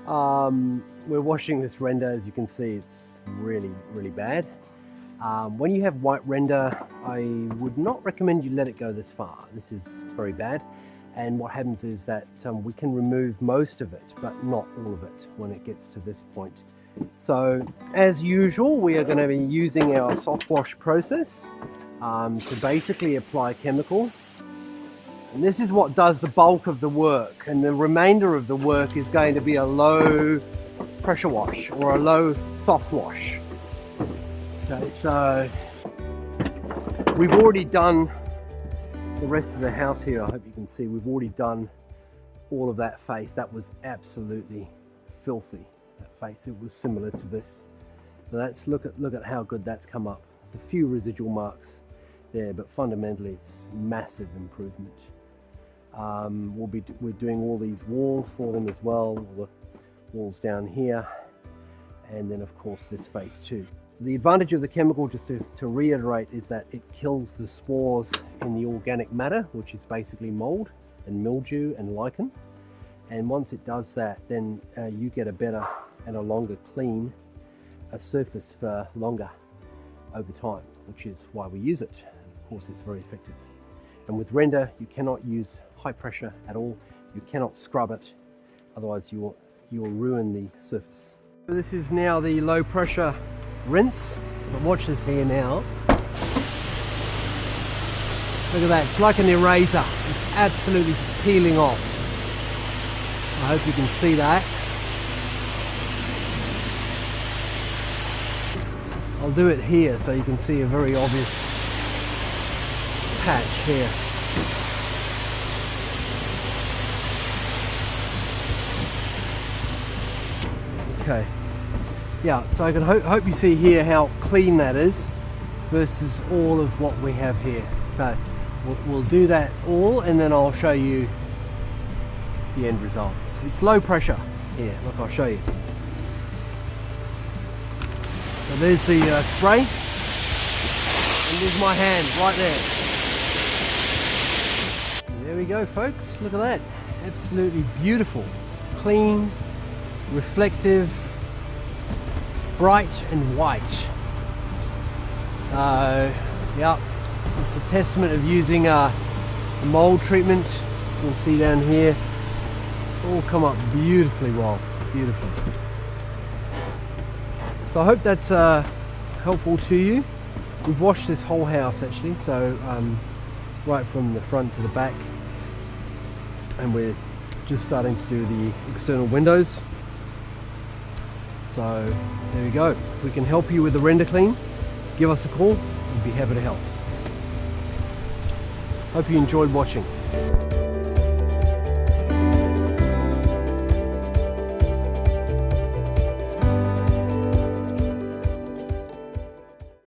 We're washing this render. As you can see, it's really, really bad. When you have white render, I would not recommend you let it go this far. This is very bad. And what happens is that we can remove most of it, but not all of it when it gets to this point. So as usual, we are going to be using our soft wash process to basically apply chemical. And this is what does the bulk of the work, and the remainder of the work is going to be a low pressure wash or a low soft wash. Okay, so we've already done the rest of the house here. I hope you can see we've already done all of that face. That was absolutely filthy, that face. It was similar to this. So that's look at how good that's come up. There's a few residual marks there, but fundamentally it's massive improvement. We're doing all these walls for them as well, all the walls down here, and then of course this face too. So the advantage of the chemical, just to reiterate, is that it kills the spores in the organic matter, which is basically mold and mildew and lichen. And once it does that, then you get a better and a longer clean surface for longer over time, which is why we use it. Of course, it's very effective. And with render, you cannot use high pressure at all. You cannot scrub it, otherwise you'll ruin the surface. So this is now the low pressure rinse, but watch this here now. Look at that, it's like an eraser. It's absolutely peeling off. I hope you can see that. I'll do it here so you can see a very obvious patch here. Okay, yeah, so I can hope you see here how clean that is versus all of what we have here. So we'll do that all, and then I'll show you the end results. It's low pressure here, look, I'll show you. So there's the spray, and there's my hand right there. There we go, folks, look at that. Absolutely beautiful, clean, reflective, bright and white. So yeah, it's a testament of using a mold treatment. You can see down here, all come up beautifully well, beautifully. So I hope that's helpful to you. We've washed this whole house actually, so right from the front to the back, and we're just starting to do the external windows. So there we go. If we can help you with the render clean, give us a call. We'd be happy to help. Hope you enjoyed watching.